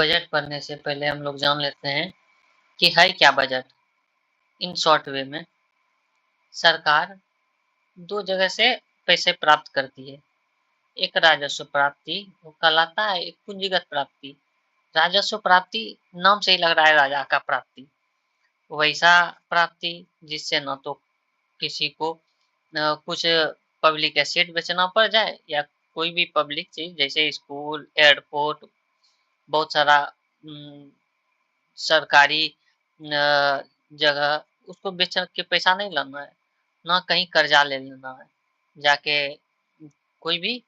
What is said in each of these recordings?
Budget पढ़ने से पहले हम लोग जान लेते हैं कि है क्या बजट। इन शॉर्ट वे में सरकार दो जगह से पैसे प्राप्त करती है। एक राजस्व प्राप्ति वो कहलाता है, एक पूंजीगत प्राप्ति। राजस्व प्राप्ति नाम से ही लग रहा है राजा का प्राप्ति, वैसा प्राप्ति जिससे न तो किसी को कुछ पब्लिक एसेट बेचना पड़ जाए या कोई भी पब्लिक चीज जैसे स्कूल, एयरपोर्ट, बहुत सारा सरकारी जगह उसको बेच के पैसा नहीं लाना है, ना कहीं कर्जा ले लेना है, जाके कोई भी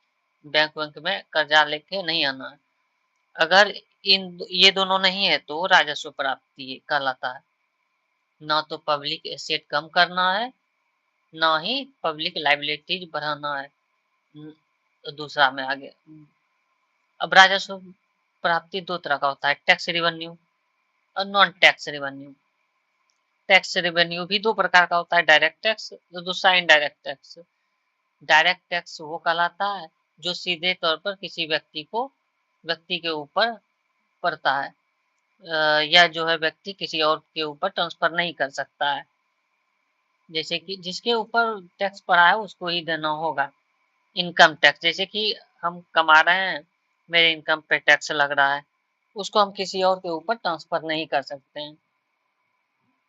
बैंक वैंक में कर्जा लेके नहीं आना है। अगर ये दोनों नहीं है तो राजस्व प्राप्ति कहलाता है। ना तो पब्लिक एसेट कम करना है, ना ही पब्लिक लाइबिलिटीज बढ़ाना है। दूसरा में आगे अब राजस्व प्राप्ति दो तरह का होता है, टैक्स रिवेन्यू और non tax revenue. Tax revenue भी दो प्रकार का होता है, डायरेक्ट टैक्स तो दूसरा इनडायरेक्ट टैक्स। डायरेक्ट टैक्स वो कहलाता है जो सीधे तौर पर किसी व्यक्ति के ऊपर पड़ता है, या जो है व्यक्ति किसी और के ऊपर ट्रांसफर नहीं कर सकता है। जैसे कि जिसके ऊपर टैक्स पड़ा है उसको ही देना होगा। इनकम टैक्स, जैसे कि हम कमा रहे हैं, मेरे इनकम पे टैक्स लग रहा है, उसको हम किसी और के ऊपर ट्रांसफर नहीं कर सकते हैं।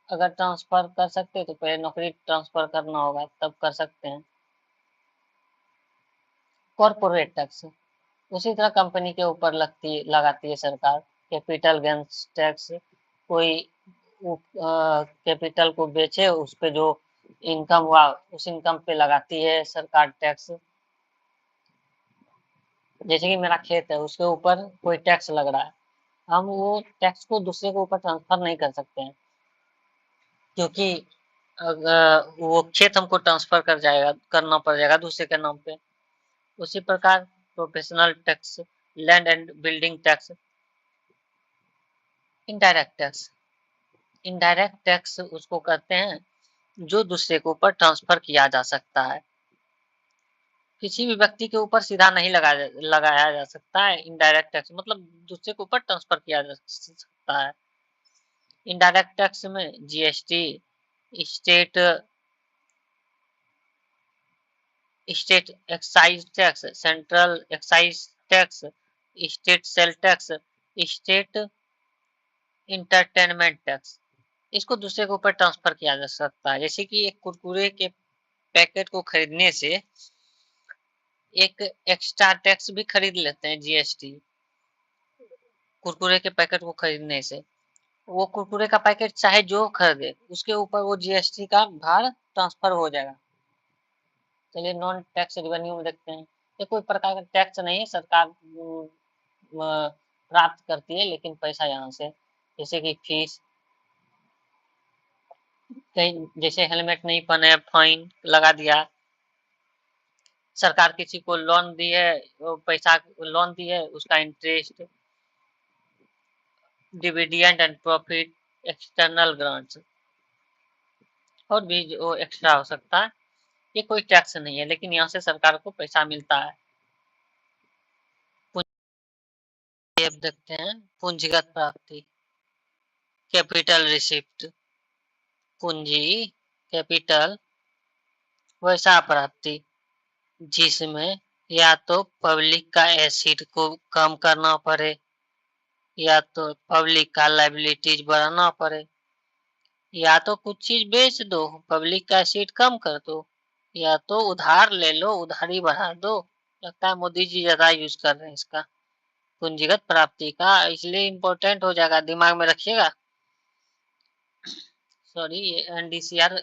अगर ट्रांसफर कर सकते तो पहले नौकरी ट्रांसफर करना होगा तब कर सकते हैं। कॉर्पोरेट टैक्स उसी तरह कंपनी के ऊपर लगाती है सरकार। कैपिटल गेन्स टैक्स, कोई कैपिटल को बेचे उस पे जो इनकम हुआ उस इनकम पे लगाती है सरकार टैक्स। जैसे कि मेरा खेत है उसके ऊपर कोई टैक्स लग रहा है, हम वो टैक्स को दूसरे के ऊपर ट्रांसफर नहीं कर सकते हैं, क्योंकि वो खेत हमको ट्रांसफर करना पड़ जाएगा दूसरे के नाम पे। उसी प्रकार professional tax, land and building tax. Indirect tax, indirect tax उसको कहते हैं जो दूसरे के ऊपर ट्रांसफर किया जा सकता है। किसी भी व्यक्ति के ऊपर सीधा नहीं लगाया जा सकता है। इनडायरेक्ट टैक्स मतलब दूसरे के ऊपर ट्रांसफर किया जा सकता है। इनडायरेक्ट टैक्स में GST, state state excise tax, central excise tax, state sale tax, state entertainment tax, इसको दूसरे के ऊपर ट्रांसफर किया जा सकता है। जैसे कि एक कुरकुरे के पैकेट को खरीदने से एक एक्स्ट्रा टैक्स भी खरीद लेते हैं, जीएसटी। कुरकुरे के पैकेट को खरीदने से वो कुरकुरे का पैकेट चाहे जो खरीदे उसके ऊपर वो जीएसटी का भार ट्रांसफर हो जाएगा। चलिए नॉन टैक्स रिवेन्यू में देखते हैं। ये कोई प्रकार का टैक्स नहीं है, सरकार प्राप्त करती है लेकिन पैसा यहाँ से, जैसे कि फीस, कहीं जैसे हेलमेट नहीं पहने फाइन लगा दिया। सरकार किसी को लोन दी है, पैसा लोन दी है उसका interest, dividend and profit, external grants और भी जो एक्स्ट्रा हो सकता है, ये कोई टैक्स नहीं है लेकिन यहाँ से सरकार को पैसा मिलता है। अब देखते हैं पूंजीगत प्राप्ति। कैपिटल रिसिप्ट, पूंजी कैपिटल वैसा प्राप्ति जिसमें या तो पब्लिक का एसेट को कम करना पड़े या तो पब्लिक का लाइबिलिटीज बढ़ाना पड़े, या तो कुछ चीज बेच दो पब्लिक का एसेट कम कर दो, या तो उधार ले लो उधारी बढ़ा दो। लगता है मोदी जी ज्यादा यूज कर रहे हैं इसका, पूंजीगत प्राप्ति का, इसलिए इम्पोर्टेंट हो जाएगा, दिमाग में रखिएगा। सॉरी ये एनडीसीआर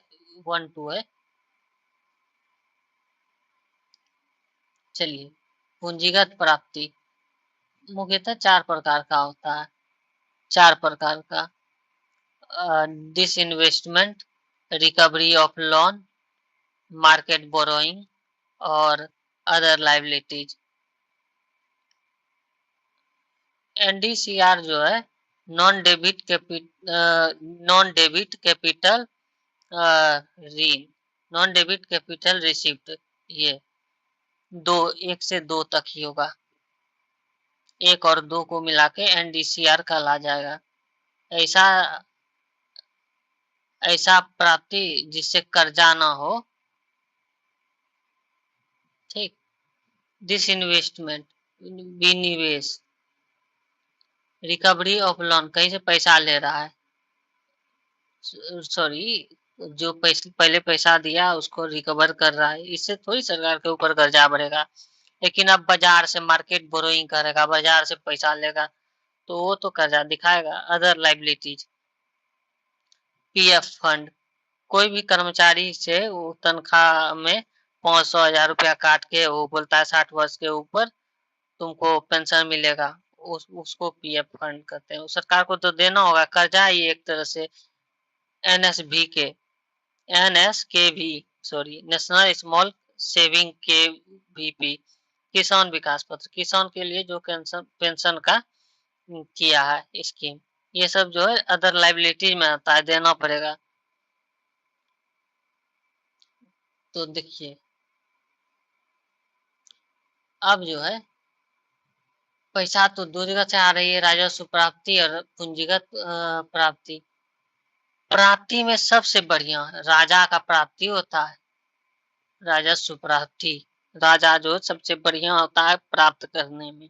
1-2 है। चलिए पूंजीगत प्राप्ति मुख्यतः 4 प्रकार का होता है। 4 प्रकार का, disinvestment, recovery of loan, market borrowing और अदर लाइबिलिटीज। एनडीसीआर जो है नॉन डेबिट कैपिटल ऋण, नॉन डेबिट कैपिटल रिसिप्ट, ये 1 से 2 तक ही होगा। 1 और 2 को मिला के एनडीसीआर कहला जाएगा। ऐसा ऐसा प्राप्ति जिससे कर्जा ना हो, ठीक। डिसइन्वेस्टमेंट, विनिवेश। रिकवरी ऑफ लोन, कहीं से पैसा ले रहा है, सॉरी, जो पैसे पहले पैसा दिया उसको रिकवर कर रहा है, इससे थोड़ी सरकार के ऊपर कर्जा बढ़ेगा। लेकिन अब बाजार से मार्केट बोरोइंग करेगा, बाजार से पैसा लेगा, तो वो तो कर्जा दिखाएगा। अदर लाइबिलिटीज, पीएफ फंड, कोई भी कर्मचारी से वो तनख्वाह में 500,000 रुपया काट के वो बोलता है 60 वर्ष के ऊपर तुमको पेंशन मिलेगा, उसको पीएफ फंड कहते हैं। सरकार को तो देना होगा, कर्जा ही एक तरह से। एनएसवी के एनएसकेवी सॉरी, नेशनल स्मॉल सेविंग के वीपी, किसान विकास पत्र, किसान के लिए जो पेंशन का किया है स्कीम, ये सब जो है अदर लाइबिलिटीज में आता है, देना पड़ेगा। तो देखिए अब जो है पैसा तो दो जगह से आ रही है, राजस्व प्राप्ति और पूंजीगत प्राप्ति। प्राप्ति में सबसे बढ़िया राजा का प्राप्ति होता है, राजस्व प्राप्ति। राजा जो सबसे बढ़िया होता है प्राप्त करने में,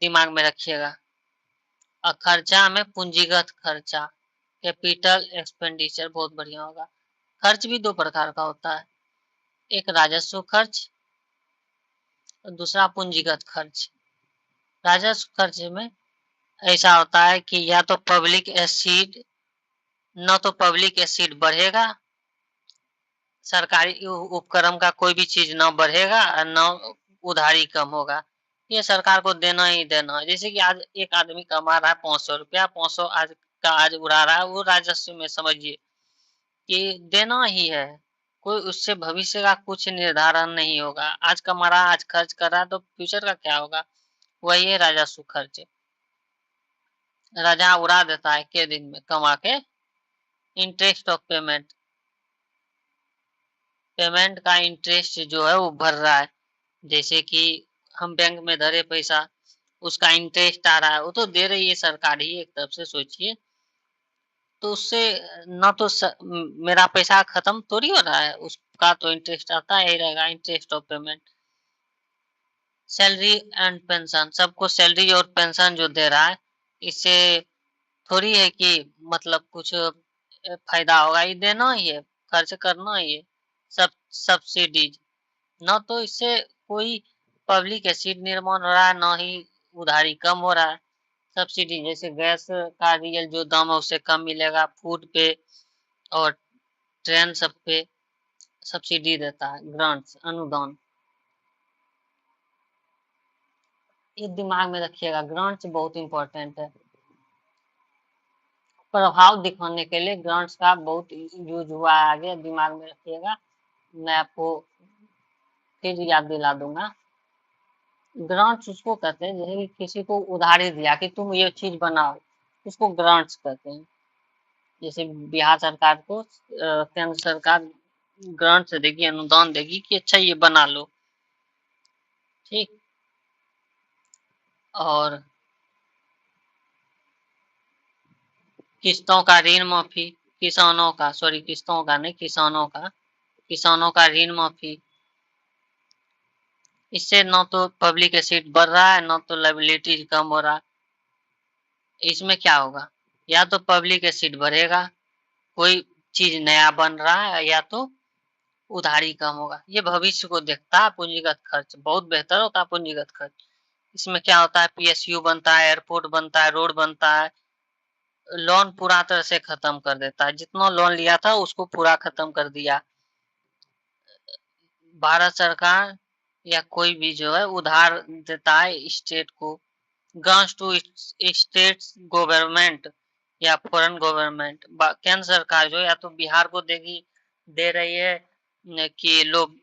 दिमाग में रखिएगा। और खर्चा में पूंजीगत खर्चा, कैपिटल एक्सपेंडिचर बहुत बढ़िया होगा। खर्च भी दो प्रकार का होता है, एक राजस्व खर्च और दूसरा पूंजीगत खर्च। राजस्व खर्च में ऐसा होता है कि या तो पब्लिक एसिड, न तो पब्लिक एसिड बढ़ेगा, सरकारी उपक्रम का कोई भी चीज न बढ़ेगा और न उधारी कम होगा। ये सरकार को देना ही देना है। जैसे कि आज एक आदमी कमा रहा है 500 रुपया, 500 आज का आज उड़ा रहा है, वो राजस्व में समझिए कि देना ही है। कोई उससे भविष्य का कुछ निर्धारण नहीं होगा। आज कमा रहा है, आज खर्च कर रहा है, तो फ्यूचर का क्या होगा? वही है राजस्व खर्च। राजा उड़ा देता है के दिन में कमा के। इंटरेस्ट ऑफ पेमेंट, पेमेंट का इंटरेस्ट जो है वो भर रहा है। जैसे कि हम बैंक में धरे पैसा, उसका इंटरेस्ट आ रहा है, वो तो दे रही है सरकार ही एक तरफ से, सोचिए। तो उससे न तो मेरा पैसा खत्म थोड़ी हो रहा है, उसका तो इंटरेस्ट आता ही रहेगा, interest of payment. Salary and pension, सबको सैलरी और पेंशन जो दे रहा है, इससे थोड़ी है कि मतलब कुछ फायदा होगा, ये देना ही है, खर्च करना ही है। सब सब्सिडीज, न तो इससे कोई पब्लिक एसिड निर्माण हो रहा है, न ही उधारी कम हो रहा है। सब्सिडी जैसे गैस का रियल जो दाम है उससे कम मिलेगा, फूड पे और ट्रेन सब पे सब्सिडी देता है, ग्रांट्स, अनुदान। ये दिमाग में रखिएगा, ग्रांट्स बहुत इंपॉर्टेंट है। प्रभाव दिखाने के लिए ग्रांट्स का बहुत यूज हुआ है आगे, दिमाग में रखिएगा। मैं आपको फिर याद दिला दूंगा। ग्रांट्स उसको कहते हैं जैसे कि किसी को उधारी दिया कि तुम ये चीज बनाओ, उसको ग्रांट्स कहते हैं। जैसे बिहार सरकार को केंद्र सरकार ग्रांट्स देगी, अनुदान देगी कि अच्छा ये बना लो, ठीक। और किस्तों का ऋण माफी, किसानों का, सॉरी किस्तों का नहीं, किसानों का ऋण माफी। इससे न तो पब्लिक एसिड बढ़ रहा है, न तो लायबिलिटी कम हो रहा है। इसमें क्या होगा? या तो पब्लिक एसिड बढ़ेगा, कोई चीज नया बन रहा है, या तो उधारी कम होगा। ये भविष्य को देखता है। पूंजीगत खर्च बहुत बेहतर होता है, पूंजीगत खर्च। इसमें क्या होता है? पीएसयू बनता है, एयरपोर्ट बनता है, रोड बनता है। लोन पूरा तरह से खत्म कर देता है, जितना लोन लिया था उसको पूरा खत्म कर दिया। भारत सरकार या कोई भी जो है उधार देता है स्टेट को, ग्रांट्स टू स्टेट गवर्नमेंट या फॉरेन गवर्नमेंट। केंद्र सरकार जो या तो बिहार को देगी, दे रही है कि लोग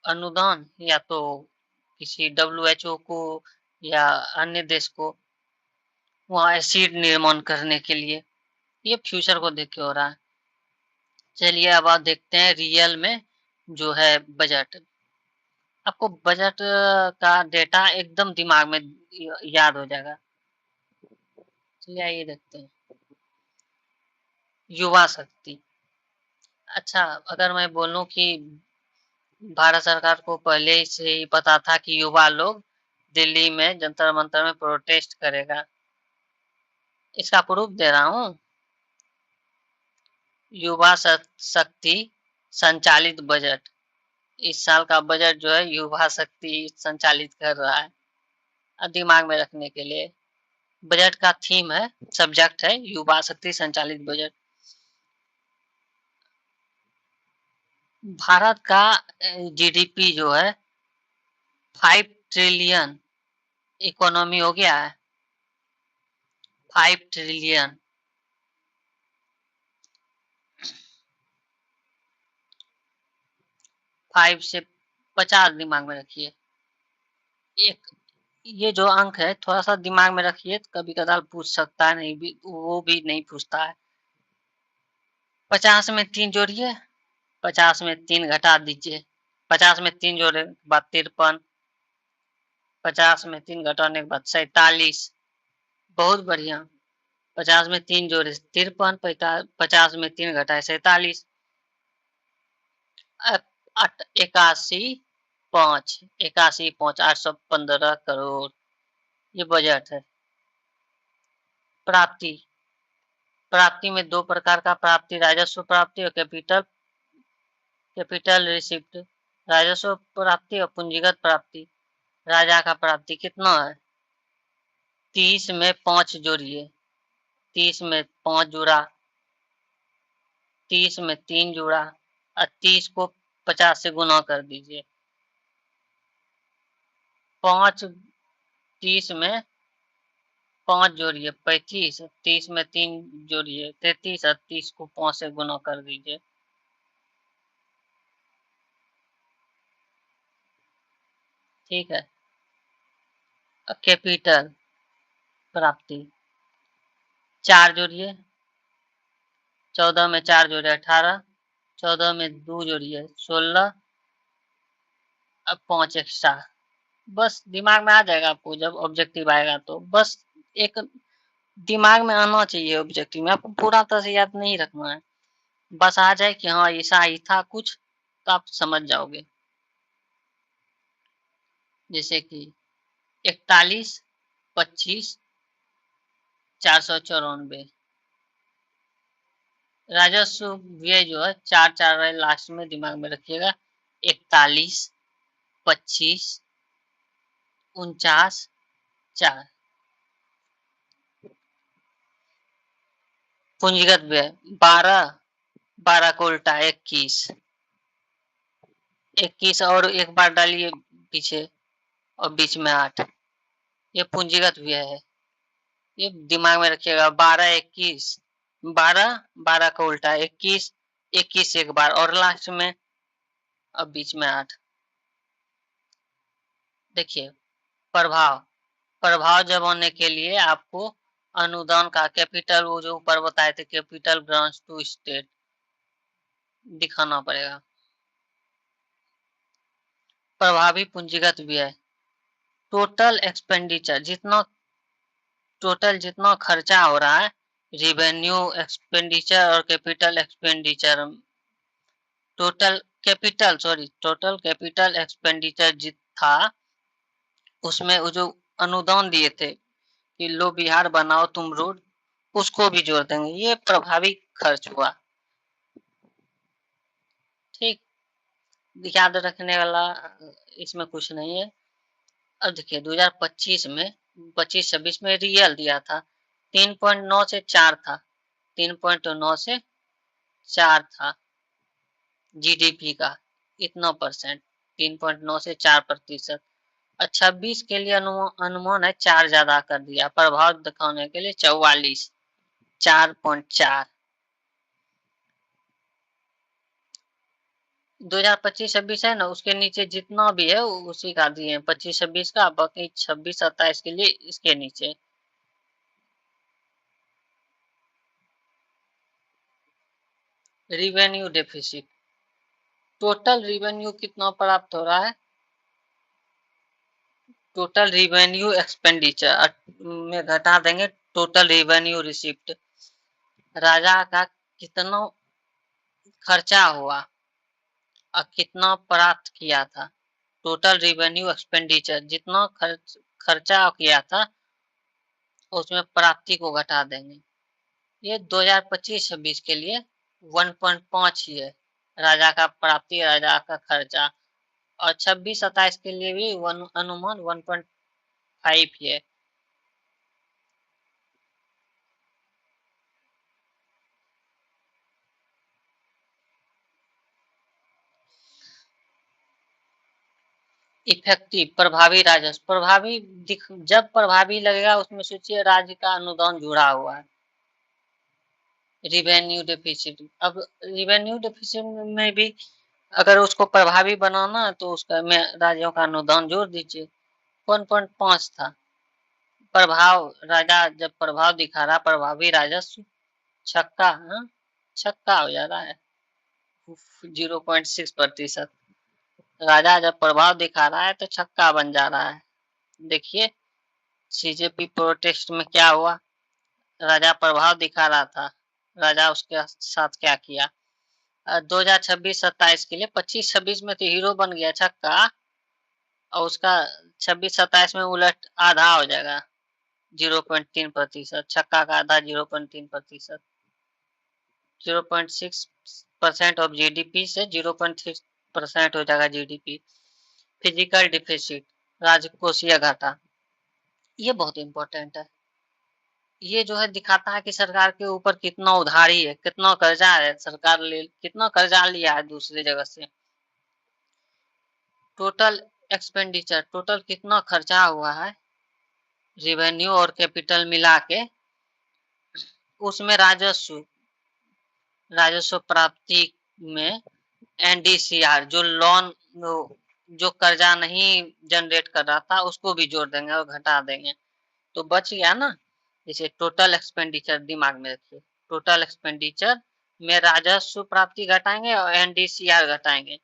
अनुदान, या तो किसी डब्ल्यूएचओ को या अन्य देश को वहाँ एसिड निर्माण करने के लिए। ये फ्यूचर को देख के हो रहा है। चलिए अब आप देखते हैं रियल में जो है बजट। आपको बजट का डेटा एकदम दिमाग में याद हो जाएगा। चलिए आइए देखते हैं। युवा शक्ति। अच्छा, अगर मैं बोलूं कि भारत सरकार को पहले से ही पता था कि युवा लोग दिल्ली में जंतर मंतर में प्रोटेस्ट करेगा, इसका प्रूफ दे रहा हूँ। युवा शक्ति संचालित बजट, इस साल का बजट जो है युवा शक्ति संचालित कर रहा है। दिमाग में रखने के लिए बजट का थीम है, सब्जेक्ट है युवा शक्ति संचालित बजट। भारत का जीडीपी जो है 5 ट्रिलियन इकोनॉमी हो गया है। 5 ट्रिलियन। 5 से 50 दिमाग में रखिए। एक ये जो अंक है थोड़ा सा दिमाग में रखिए, कभी कदार पूछ सकता है, नहीं भी वो भी नहीं पूछता है। 50 में 3 जोड़िए, 50 में 3 घटा दीजिए, 50 में 3 जोड़े बाद 53, 50 में 3 घटाने के बाद 47। बहुत बढ़िया। 50 में 3 जोड़े 53, 50 में 3 घटाए 47, 81.5, 81.5, 815 करोड़। ये बजट है। प्राप्ति। प्राप्ति में 2 प्रकार का प्राप्ति, राजस्व प्राप्ति और कैपिटल रिसिप्ट। राजस्व प्राप्ति और पूंजीगत प्राप्ति। राजा का प्राप्ति कितना है? 30 में 5 जोड़िए, 30 में 5 जुड़ा, 30 में 3 जुड़ा और 30 को 50 से गुना कर दीजिए। 5 30 में 5 जोड़िए 35, 30 में 3 जोड़िए 33 और 30 को 5 से गुना कर दीजिए। ठीक है। कैपिटल प्राप्ति 4 जोड़िए, 14 में 4 जोड़िए 18, 14 में 2 जोड़िए 16, अब 5 एक्स्ट्रा। बस दिमाग में आ जाएगा आपको, जब ऑब्जेक्टिव आएगा तो बस एक दिमाग में आना चाहिए ऑब्जेक्टिव में, आपको पूरा तरह से याद नहीं रखना है। बस आ जाए कि हाँ ऐसा ही था कुछ, तो आप समझ जाओगे। जैसे कि 41, 25, 494। राजस्व व्यय जो है 4 है लास्ट में, दिमाग में रखिएगा। 41, 25, 49, 4। पूंजीगत व्यय 12, 12 को उल्टा 21, 21 और एक बार डालिए पीछे और बीच में 8। ये पूंजीगत व्यय है, ये दिमाग में रखिएगा। 12, 21, 12, 12 का उल्टा 21, 21 एक बार और लास्ट में और बीच में 8। देखिए प्रभाव, प्रभाव जब होने के लिए आपको अनुदान का कैपिटल, वो जो ऊपर बताए थे कैपिटल ग्रांट्स टू स्टेट, दिखाना पड़ेगा। प्रभावी पूंजीगत व्यय टोटल एक्सपेंडिचर, जितना खर्चा हो रहा है, रिवेन्यू एक्सपेंडिचर और capital expenditure, total capital expenditure था, उसमें वो जो अनुदान दिए थे कि लो बिहार बनाओ तुम रोड, उसको भी जोड़ देंगे। ये प्रभावी खर्च हुआ। ठीक, याद रखने वाला इसमें कुछ नहीं है। अब देखिए 2025 में 25-26 में रियल दिया था 3.9 से 4 था, 3.9 से 4 था जीडीपी का, इतना परसेंट, 3.9 से 4%। और 26 के लिए अनुमान है 4 ज्यादा कर दिया, प्रभाव दिखाने के लिए 44, 4.4। 2025-26 है ना, उसके नीचे जितना भी है उसी का दिए हैं 25-26 का, बाकी 26-27 के लिए इसके नीचे। रिवेन्यू डेफिसिट, टोटल रिवेन्यू कितना प्राप्त हो रहा है टोटल रिवेन्यू एक्सपेंडिचर में घटा देंगे टोटल रिवेन्यू रिसिप्ट। राजा का कितना खर्चा हुआ और कितना प्राप्त किया था, टोटल रिवेन्यू एक्सपेंडिचर जितना खर्चा किया था उसमें प्राप्ति को घटा देंगे। ये 2025-26 के लिए 1.5 ही है राजा का प्राप्ति, राजा का खर्चा, और 26-27 के लिए भी अनुमान 1.5 ही है। इफेक्टिव प्रभावी राजस्व, प्रभावी जब प्रभावी लगेगा उसमें सोचिए राज्य का अनुदान जुड़ा हुआ है। रिवेन्यू डेफिसिट, अब रिवेन्यू डेफिसिट में भी अगर उसको प्रभावी बनाना है तो उसका में राज्यों का अनुदान जोड़ दीजिए। 1.5 था प्रभाव, राजा जब प्रभाव दिखा रहा प्रभावी राजस्व छक्का, छक्का हो जा रहा है 0.6%। राजा जब प्रभाव दिखा रहा है तो छक्का बन जा रहा है। देखिए सीजेपी प्रोटेस्ट में क्या हुआ, राजा प्रभाव दिखा रहा था, राजा उसके साथ क्या किया। 2026-27 के लिए 25-26 में तो हीरो बन गया छक्का, और उसका 26-27 में उलट आधा हो जाएगा 0.3%, छक्का का आधा 0.3%, 0.6% ऑफ जीडीपी से 0.3% हो जाएगा जीडीपी। फिजिकल डिफिसिट, राजकोषीय घाटा, ये बहुत इंपॉर्टेंट है। ये जो है दिखाता है कि सरकार के ऊपर कितना उधारी है, कितना कर्जा है, सरकार ले कितना कर्जा लिया है दूसरी जगह से। टोटल एक्सपेंडिचर, टोटल कितना खर्चा हुआ है रिवेन्यू और कैपिटल मिला के, उसमें राजस्व, राजस्व प्राप्ति में एनडीसीआर जो लोन जो कर्जा नहीं जनरेट कर रहा था उसको भी जोड़ देंगे और घटा देंगे तो बच गया ना। जैसे टोटल एक्सपेंडिचर दिमाग में रखिए, टोटल एक्सपेंडिचर में राजस्व प्राप्ति घटाएंगे और एनडीसीआर घटाएंगे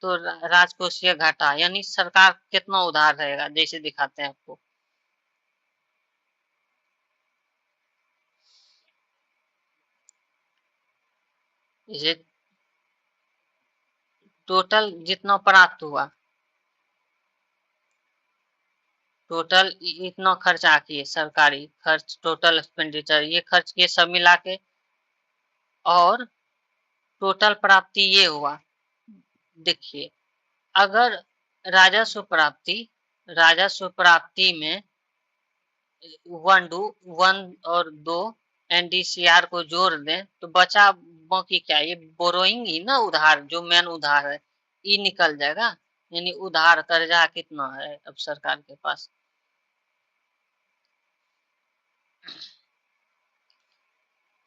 तो राजकोषीय घाटा, यानी सरकार कितना उधार रहेगा जैसे दिखाते हैं आपको। जैसे टोटल जितना प्राप्त हुआ, टोटल इतना खर्चा किए सरकारी खर्च, टोटल एक्सपेंडिचर ये खर्च किए सब मिला के, और टोटल प्राप्ति ये हुआ। देखिए अगर राजस्व प्राप्ति में 1 और 2 एनडीसीआर को जोड़ दें तो बचा बाकी क्या, ये बोरोइंग ही ना, उधार जो मेन उधार है ये निकल जाएगा, यानी उधार कर्जा कितना है अब सरकार के पास।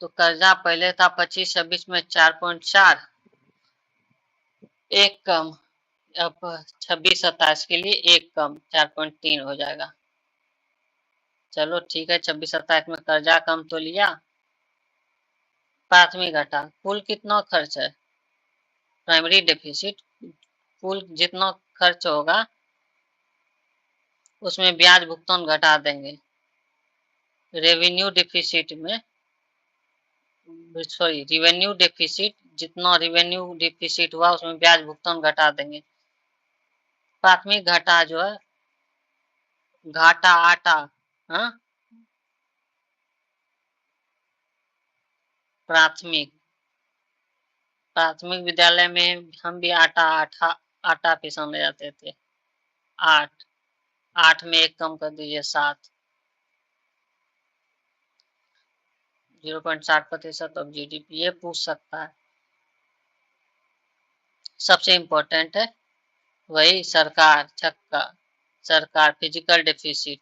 तो कर्जा पहले था 25-26 में 4.4, एक कम, अब 26-27 के लिए एक कम 4.3 हो जाएगा। चलो ठीक है, 26-27 में कर्जा कम तो लिया, प्राथमिक घटा, कुल कितना खर्च है प्राइमरी डेफिसिट, कुल जितना खर्च होगा उसमें ब्याज भुगतान घटा देंगे। रेवेन्यू डेफिसिट में, सॉरी रिवेन्यू डेफिसिट, जितना रिवेन्यू डेफिसिट हुआ उसमें ब्याज भुगतान घटा देंगे। प्राथमिक घाटा जो है, घाटा आटा, हाँ प्राथमिक, प्राथमिक विद्यालय में हम भी आटा पिसाने जाते थे। 8, 8 में एक कम कर दीजिए 7, 0.7% ऑफ जीडीपी, ये पूछ सकता है। सबसे इम्पोर्टेंट है वही सरकार छक्का, सरकार फिजिकल डेफिसिट,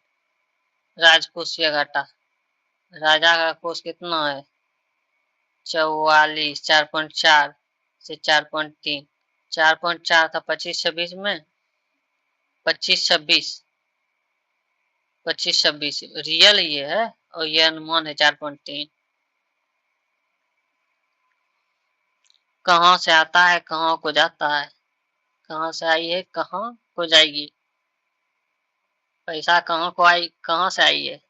राजकोषीय घाटा, राजा का कोष कितना है 44, 4.4 से 4.3, 4.4 था 25-26 में, 25-26, 25-26 रियल ये है और ये अनुमान है 4.3। कहाँ से आता है कहाँ को जाता है, कहाँ से आई है कहाँ को जाएगी। पैसा कहाँ को आई, कहाँ से आई है?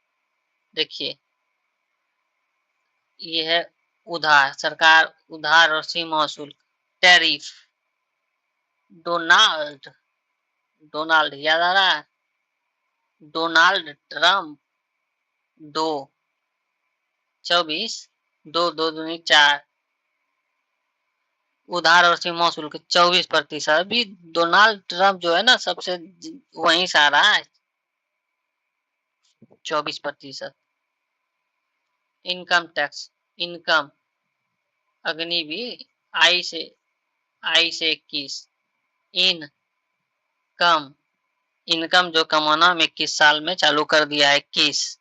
देखिए, ये है उधार, सरकार उधार और सीमा शुल्क, टैरिफ। डोनाल्ड, डोनाल्ड याद आ रहा है? Donald Trump. दो 24, दो दो दूनी 4, उधार और सीमा शुल्क 24%। अभी डोनाल्ड ट्रम्प जो है ना, सबसे वहीं से आ रहा है 24%। इनकम टैक्स, इनकम अग्निवीर, आई से 21। इन कम, इनकम जो कमाना हम 21 साल में चालू कर दिया है, 21।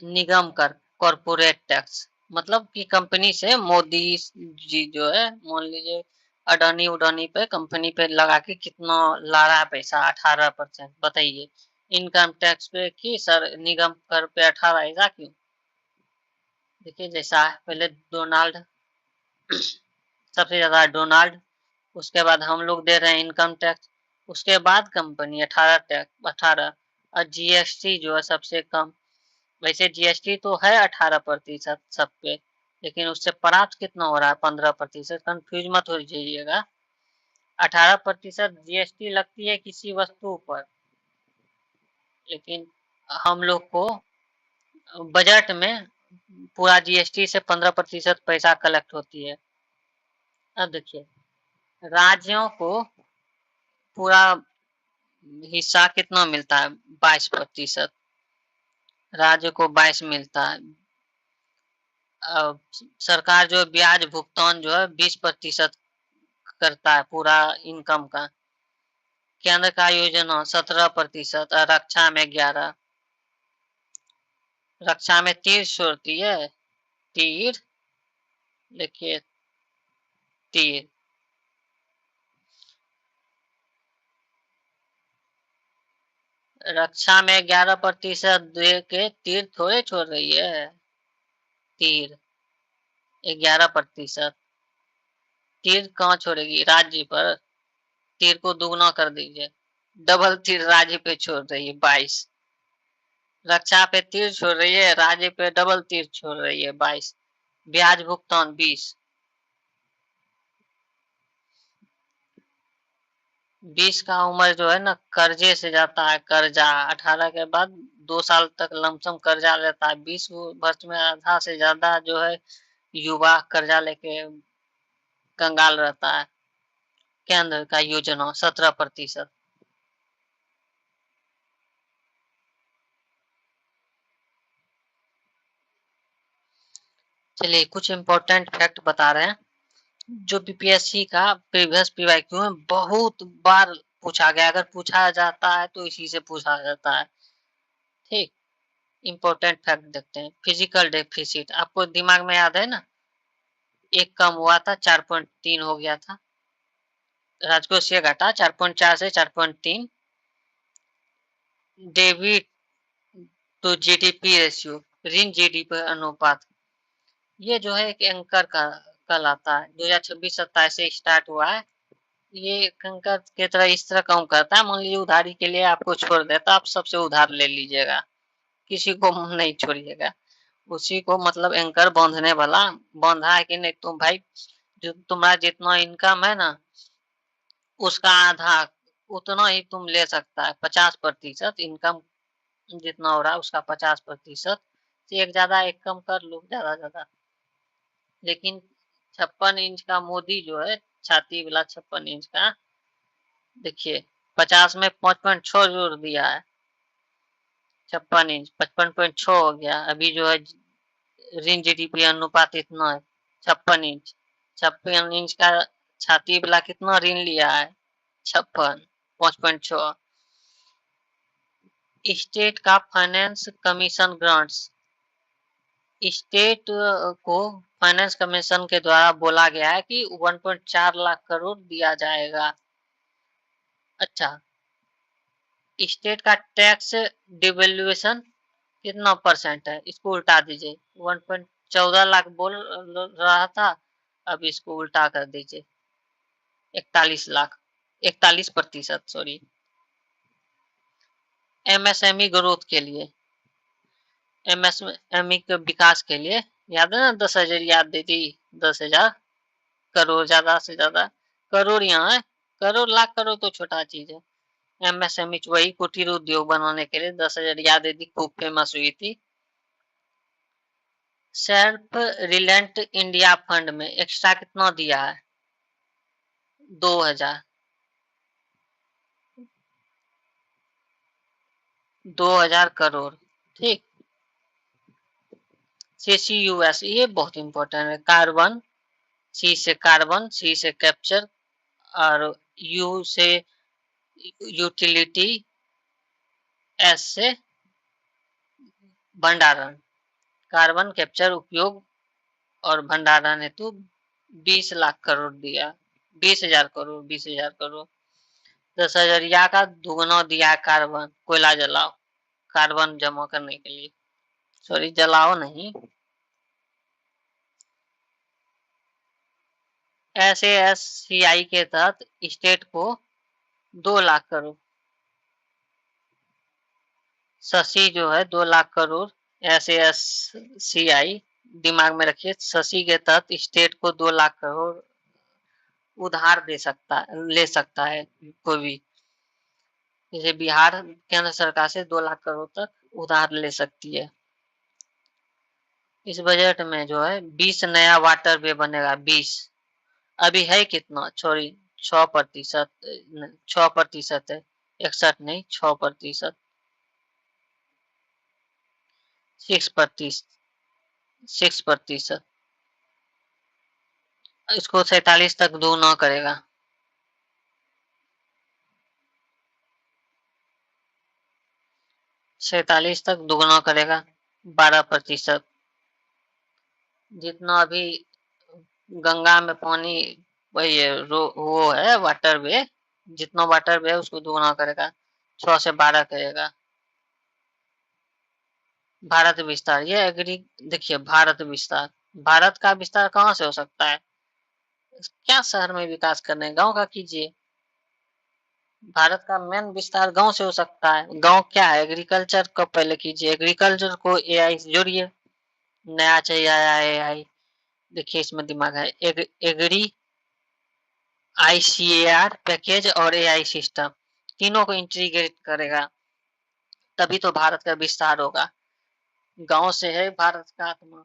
निगम कर, कॉरपोरेट टैक्स, मतलब कि कंपनी से मोदी जी जो है, मान लीजिए अडानी उडानी पे कंपनी पे लगा के कितना ला रहा है पैसा, 18%। बताइए, इनकम टैक्स पे कि सर निगम कर पे 18, ऐसा क्यों? देखिए जैसा है, पहले डोनाल्ड सबसे ज्यादा डोनाल्ड, उसके बाद हम लोग दे रहे हैं इनकम टैक्स, उसके बाद कंपनी 18 और जीएसटी जो है सबसे कम। वैसे जीएसटी तो है 18% सब पे, लेकिन उससे प्राप्त कितना हो रहा है? 15%। कंफ्यूज मत हो जाइएगा। 18% जीएसटी लगती है किसी वस्तु पर, लेकिन हम लोग को बजट में पूरा जीएसटी से 15% पैसा कलेक्ट होती है। अब देखिए, राज्यों को पूरा हिस्सा कितना मिलता है? 22%। राज्य को 22 मिलता है। सरकार जो ब्याज भुगतान जो है 20% करता है पूरा इनकम का। केंद्र का योजना 17% और रक्षा में 11। रक्षा में तीर छोड़ती है, तीर, देखिए तीर, रक्षा में 11% दे के तीर थोड़े छोड़ रही है। तीर 11%, तीर कहाँ छोड़ेगी? राज्य पर। तीर को दुगना कर दीजिए, डबल तीर राज्य पे छोड़ रही है, 22। रक्षा पे तीर छोड़ रही है, राज्य पे डबल तीर छोड़ रही है, 22। ब्याज भुगतान 20। 20 का उम्र जो है ना, कर्जे से जाता है, कर्जा 18 के बाद 2 साल तक लमसम कर्जा लेता है। 20 वर्ष में आधा से ज्यादा जो है युवा कर्जा लेके कंगाल रहता है। केंद्र का योजना 17%। चलिए कुछ इंपॉर्टेंट फैक्ट बता रहे हैं, जो बीपीएससी का प्रीवियस पीवाईक्यू में बहुत बार पूछा गया। अगर पूछा जाता है तो इसी से पूछा जाता है। ठीक, इंपॉर्टेंट फैक्ट देखते हैं। फिजिकल डेफिसिट आपको दिमाग में याद है ना, एक कम हुआ था, 4.3 हो गया था। राजकोषीय घाटा 4.4 से 4.3। डेबिट टू जीडीपी रेशियो, ऋण जीडीपी अनुपात, ये जो है एक एंकर का कहलाता है। 2026-27 से स्टार्ट हुआ है। ये एंकर की तरह इस तरह काम करता है। मान लीजिए उधारी के लिए आपको छोड़ देता, आप सबसे उधार ले लीजिएगा, किसी को नहीं छोड़िएगा। उसी को मतलब एंकर बांधने वाला, बांधा है कि नहीं तुम भाई, जो तुम्हारा जितना इनकम है ना, उसका आधा, उतना ही तुम ले सकता है। 50% इनकम जितना हो रहा है उसका 50% से एक ज्यादा एक कम कर लो, ज्यादा ज्यादा। लेकिन 56 इंच का मोदी जो है, छाती वाला 56 इंच का, देखिए 50 में 5.6 जोड़ दिया है, 56 इंच 55.6 हो गया। अभी जो है ऋण जीडीपी अनुपात इतना है, 56 इंच। 56 इंच का छाती वाला कितना ऋण लिया है? 56, 5.6। स्टेट का फाइनेंस कमीशन ग्रांट्स, स्टेट को फाइनेंस कमीशन के द्वारा बोला गया है कि 1.4 लाख करोड़ दिया जाएगा। अच्छा, स्टेट का टैक्स डिवेल्यूएशन कितना % है? इसको उल्टा दीजिए, 1.14 लाख बोल रहा था, अब इसको उल्टा कर दीजिए, 41 लाख, 41% सॉरी। एमएसएमई ग्रोथ के लिए, एमएसएमई के विकास के लिए, याद है ना 10,000 याद दी थी, 10,000 करोड़, ज्यादा से ज्यादा करोड़ यहाँ है, करोड़ लाख करोड़ तो छोटा चीज है। एमएसएमई वही कुटीर उद्योग बनाने के लिए 10,000 याद दी, खूब फेमस हुई थी। सेल्फ रिलायंट इंडिया फंड में एक्स्ट्रा कितना दिया है? 2,000, 2,000 करोड़, ठीक। CCUS ये बहुत इंपॉर्टेंट है, कार्बन, सी से कैप्चर, और यू से यूटिलिटी, एस से भंडारण। कार्बन कैप्चर, उपयोग और भंडारण हेतु 20 लाख करोड़ दिया, 20,000 करोड़, 20,000 करोड़। 10,000 का दुगना दिया कार्बन, कोयला जलाओ, कार्बन जमा करने के लिए, सॉरी जलाओ नहीं। SASCI के तहत स्टेट को 2 लाख करोड़, शशि जो है 2 लाख करोड़, SASCI दिमाग में रखिए, शशि के तहत स्टेट को 2 लाख करोड़ उधार दे सकता है, ले सकता है कोई भी, जैसे बिहार केंद्र सरकार से 2 लाख करोड़ तक उधार ले सकती है। इस बजट में जो है 20 नया वाटर वे बनेगा, 20, अभी है कितना, सॉरी 6%, 6% है, 61 नहीं, 6%, 6%, 6%, इसको 47 तक दोगुना करेगा, 47 तक दोगुना करेगा, 12%। जितना अभी गंगा में पानी, वही है, वो है वाटर वे, जितना वाटर वे है उसको दोगुना करेगा, 6 से 12 करेगा। भारत विस्तार, ये एग्री, देखिए भारत विस्तार, भारत का विस्तार कहाँ से हो सकता है? क्या शहर में विकास करने, गांव का कीजिए। भारत का मेन विस्तार गांव से हो सकता है। गांव क्या है? एग्रीकल्चर को पहले कीजिए, एग्रीकल्चर को एआई से जोड़िए, नया चाहिए आया एआई, देखिए इसमें दिमाग है, एग्री, ICAR पैकेज और एआई सिस्टम, तीनों को इंटीग्रेट करेगा, तभी तो भारत का विस्तार होगा। गांव से है भारत का आत्मा।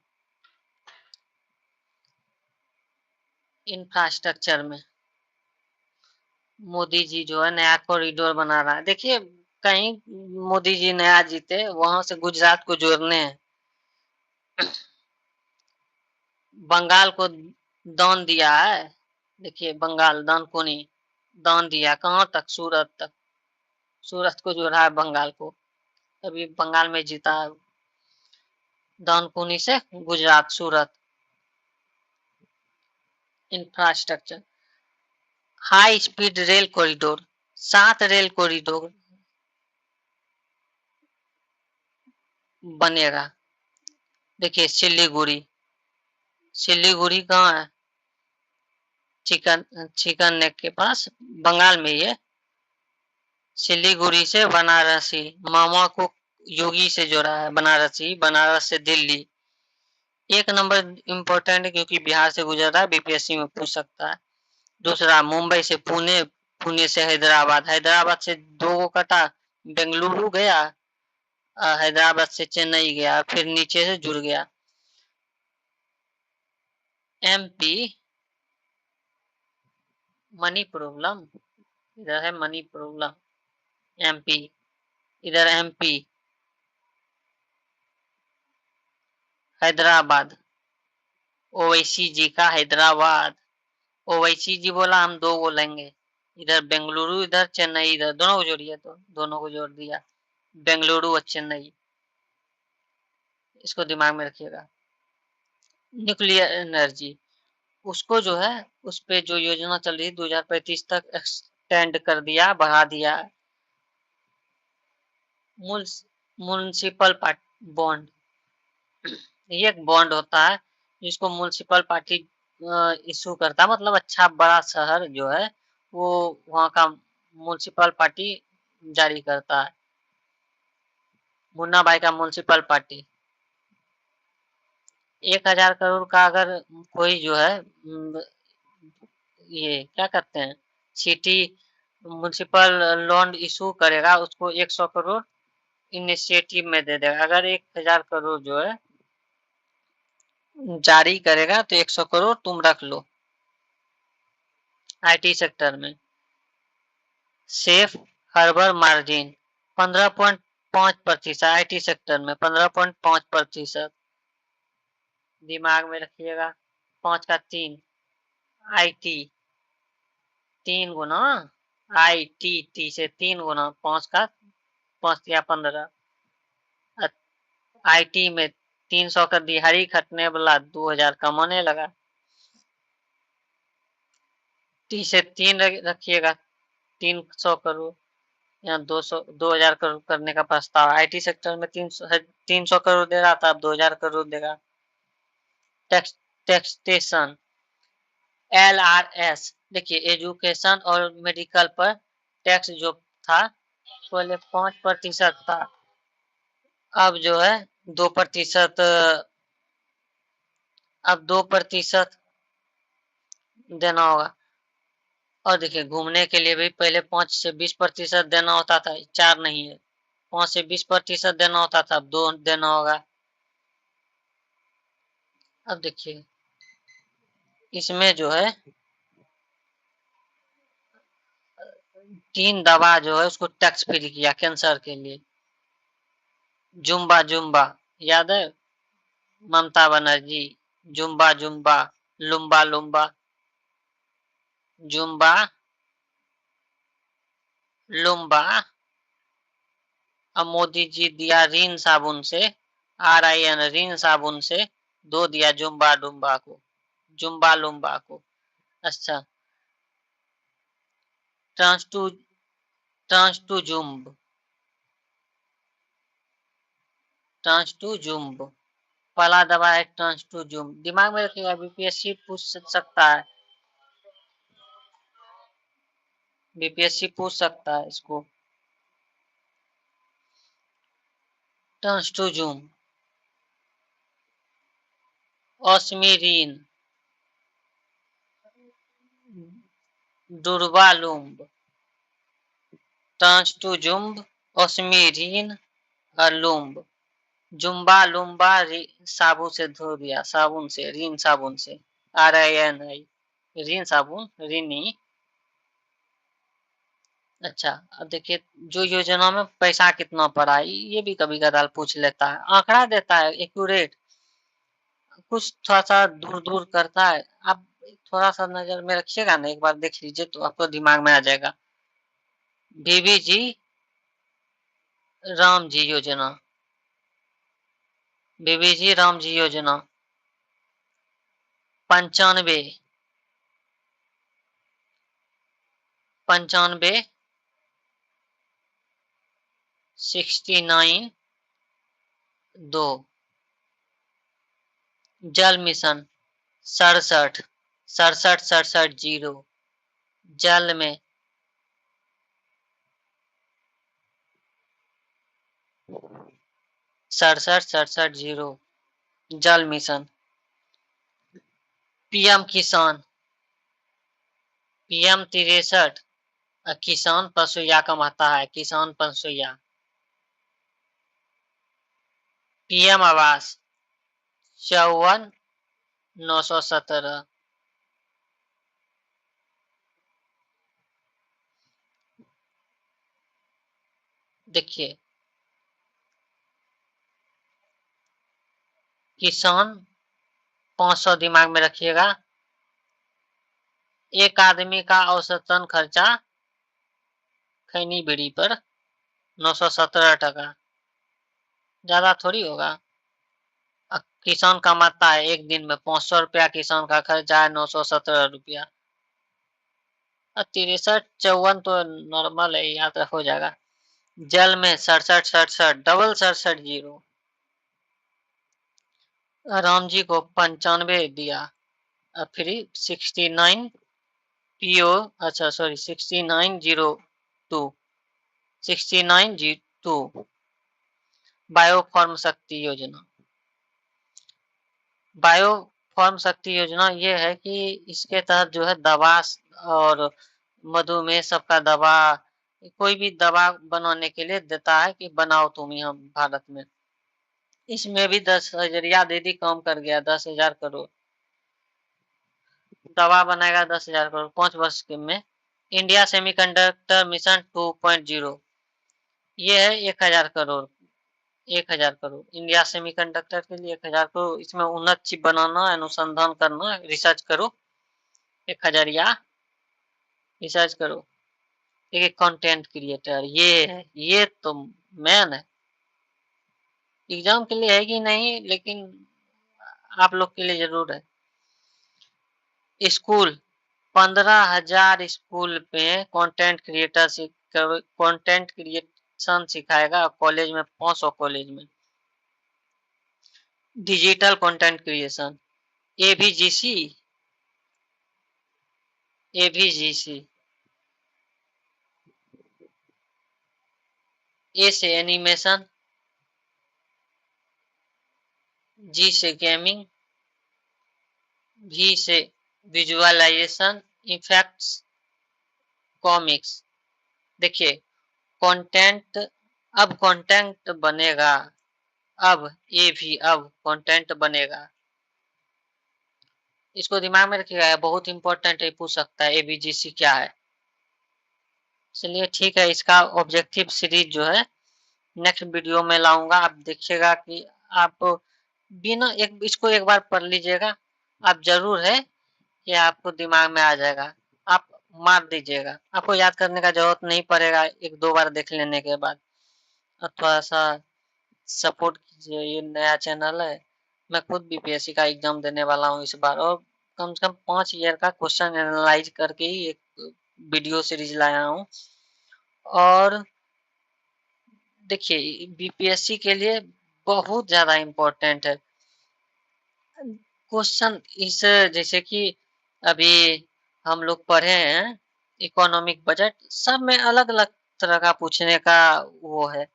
इंफ्रास्ट्रक्चर में मोदी जी जो है नया कॉरिडोर बना रहा है, देखिए कहीं मोदी जी नया जीते वहां से गुजरात को जोड़ने हैं। बंगाल को दान दिया है, देखिए बंगाल दानकुनी दान दिया, कहाँ तक, सूरत तक, सूरत को जोड़ा है बंगाल को, अभी बंगाल में जीता है, दानकुनी से Gujarat, Surat. Infrastructure, high speed rail corridor, 7 rail corridor बनेगा, देखिए सिलीगुड़ी, सिलीगुड़ी कहाँ है? चिकन नेक के पास, बंगाल में ये। सिलीगुड़ी से बनारसी, मामा को योगी से जोड़ा है, बनारसी, बनारस से दिल्ली, एक नंबर इंपॉर्टेंट है क्योंकि बिहार से गुजर रहा है, बीपीएससी में पूछ सकता है। दूसरा मुंबई से पुणे, पुणे से हैदराबाद, हैदराबाद से 2 को कटा, बेंगलुरु गया, हैदराबाद से चेन्नई गया, फिर नीचे से जुड़ गया। MP मनी प्रॉब्लम, इधर है मनी प्रॉब्लम, MP, इधर MP हैदराबाद, ओवैसी जी का हैदराबाद, ओवैसी जी बोला हम 2 बोलेंगे, इधर बेंगलुरु, इधर चेन्नई, इधर दोनों को जोड़िए, तो दोनों को जोड़ दिया, बेंगलुरु और चेन्नई, इसको दिमाग में रखिएगा। न्यूक्लियर एनर्जी, उसको जो है उस पे जो योजना चल रही है 2035 तक एक्सटेंड कर दिया, बढ़ा दिया। म्युनिसिपल बॉन्ड, ये एक बॉन्ड होता है जिसको म्युनिसिपल पार्टी इशू करता है, मतलब अच्छा बड़ा शहर जो है वो वहाँ का म्युनिसिपल पार्टी जारी करता है। मुन्ना भाई का म्युनिसिपल पार्टी 1000 करोड़ का अगर कोई जो है ये क्या कहते हैं सिटी म्युनिसिपल लोन इशू करेगा उसको 100 करोड़ इनिशिएटिव में दे देगा। अगर 1000 करोड़ जो है जारी करेगा तो 100 करोड़ तुम रख लो आईटी सेक्टर में। Safe harbour margin 15.5% IT sector में 15.5%। दिमाग में रखिएगा 5 का 3 आईटी 3 गुना आई टी से 3 गुना 5 का 5 या 15 आईटी में 300 का दिहाड़ी खटने वाला 2000 कमाने लगा। टी से 3 रखिएगा 300 करोड़ या 2000 करोड़ करने का प्रस्ताव। आईटी सेक्टर में 300 करोड़ दे रहा था, अब 2000 करोड़ देगा। टैक्सेशन LRS देखिए एजुकेशन और मेडिकल पर टैक्स जो था पहले 5% था, अब जो है 2%, अब 2% देना होगा। और देखिए घूमने के लिए भी पहले 5 से 20% देना होता था, 4 नहीं है 5 से 20% देना होता था, अब 2 देना होगा। अब देखिए इसमें जो है 3 दवा जो है उसको टैक्स फ्री किया कैंसर के लिए। जुम्बा जुम्बा याद है ममता बनर्जी, जुम्बा जुम्बा लुम्बा लुम्बा जुम्बा लुम्बा। अब मोदी जी दिया रीन साबुन से RIN रीन साबुन से 2 दिया जुम्बा डुम्बा को, जुम्बा लुम्बा को। अच्छा ट्रांस टू जुम्ब पहला दवा है ट्रांस टू जुम्ब। दिमाग में रखिएगा बीपीएससी पूछ सकता है, बीपीएससी पूछ सकता है इसको। ट्रांस टू जुम्ब ऑस्मिरीन डुर्वालुम्ब ट्रांस टू जुम्ब ऑस्मिरीन और लुम्ब। जुम्बा लुम्बा साबुन से धो दिया, साबुन से रीन साबुन से RIN रीन साबुन रीनी। अच्छा अब देखिए जो योजना में पैसा कितना पड़ा ये भी कभी कदार पूछ लेता है, आंकड़ा देता है एक्यूरेट, कुछ थोड़ा सा दूर दूर करता है। आप थोड़ा सा नजर में रखिएगा ना, एक बार देख लीजिए तो आपको दिमाग में आ जाएगा। बीबीजी राम जी योजना, बीबीजी राम जी योजना 95 69 2। जल मिशन 67 0। जल में 67 0 जल मिशन। PM किसान PM 63 किसान पसुया कमाता है, किसान पसुया। PM आवास 54,917। देखिए किसान 500 दिमाग में रखिएगा। एक आदमी का औसतन खर्चा खैनी बीड़ी पर 917 टका, ज्यादा थोड़ी होगा। किसान कमाता है एक दिन में 500 रुपया, किसान का खर्चा है 917 रुपया। 63 54 तो नॉर्मल है, याद हो जाएगा। जल में 67 डबल 67 0। राम जी को 95 दिया, फ्री 69 PO, अच्छा सॉरी 6902, 6902 बायोफार्म शक्ति योजना। बायोफार्म शक्ति योजना ये है कि इसके तहत जो है दवा और मधुमेह सबका दवा, कोई भी दवा बनाने के लिए देता है कि बनाओ तुम यहाँ भारत में। इसमें भी 10,000 दीदी काम कर गया, 10,000 करोड़ दवा बनाएगा, 10,000 करोड़ 5 वर्ष के में। इंडिया सेमीकंडक्टर मिशन 2.0 ये है 1,000 करोड़, 1,000 करोड़ इंडिया सेमीकंडक्टर के लिए 1,000 करोड़। इसमें उन्नत चिप बनाना, अनुसंधान करना, रिसर्च करो, 1,000 या रिसर्च करो। एक कंटेंट क्रिएटर ये है, ये तो मैन है। एग्जाम के लिए है कि नहीं, लेकिन आप लोग के लिए जरूर है। स्कूल 15,000 स्कूल में कंटेंट क्रिएशन सिखाएगा। कॉलेज में 500 कॉलेज में digital content creation. AVGC, AVGC ए से एनिमेशन, जी से गेमिंग, वी से विजुअलाइजेशन, इफेक्ट्स, कॉमिक्स। देखिए कंटेंट, अब कंटेंट बनेगा, अब ये भी अब कंटेंट बनेगा। इसको दिमाग में रखिएगा, बहुत इंपॉर्टेंट है, पूछ सकता है एबीजीसी क्या है। चलिए ठीक है, इसका ऑब्जेक्टिव सीरीज जो है नेक्स्ट वीडियो में लाऊंगा। आप देखिएगा कि आप बिना इसको एक बार पढ़ लीजिएगा, आप जरूर है कि आपको दिमाग में आ जाएगा। आप मार दीजिएगा, आपको याद करने का जरूरत नहीं पड़ेगा, 1-2 बार देख लेने के बाद। थोड़ा सा सपोर्ट कीजिए, ये नया चैनल है। मैं खुद बीपीएससी का एग्जाम देने वाला हूँ इस बार, और कम से कम 5 ईयर का क्वेश्चन एनालाइज करके ही एक वीडियो सीरीज लाया हूँ। और देखिए बीपीएससी के लिए बहुत ज्यादा इम्पोर्टेंट है क्वेश्चन। इस जैसे कि अभी हम लोग पढ़े हैं इकोनॉमिक बजट, सब में अलग अलग तरह का पूछने का वो है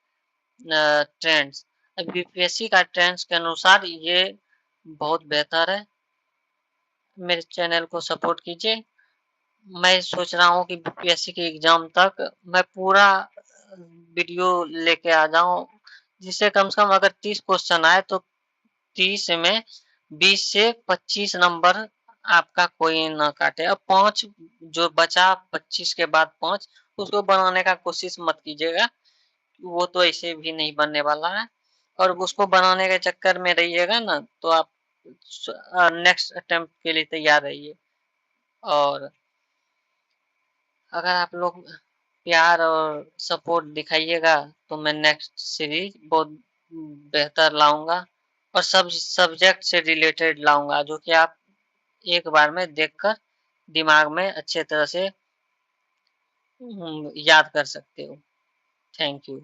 ट्रेंड्स। बीपीएससी का ट्रेंड्स के अनुसार ये बहुत बेहतर है। मेरे चैनल को सपोर्ट कीजिए। मैं सोच रहा हूँ कि बीपीएससी के एग्जाम तक मैं पूरा वीडियो लेके आ जाऊं, जिससे कम से कम अगर 30 क्वेश्चन आए तो 30 में 20 से 25 नंबर आपका कोई ना काटे। अब 5 जो बचा, 25 के बाद 5, उसको बनाने का कोशिश मत कीजिएगा, वो तो ऐसे भी नहीं बनने वाला है। और उसको बनाने के चक्कर में रहिएगा ना तो आप नेक्स्ट अटेम्प्ट के लिए तैयार रहिए। और अगर आप लोग प्यार और सपोर्ट दिखाइएगा तो मैं नेक्स्ट सीरीज बहुत बेहतर लाऊंगा, और सब सब्जेक्ट से रिलेटेड लाऊंगा, जो कि आप एक बार में देखकर दिमाग में अच्छे तरह से याद कर सकते हो। Thank you.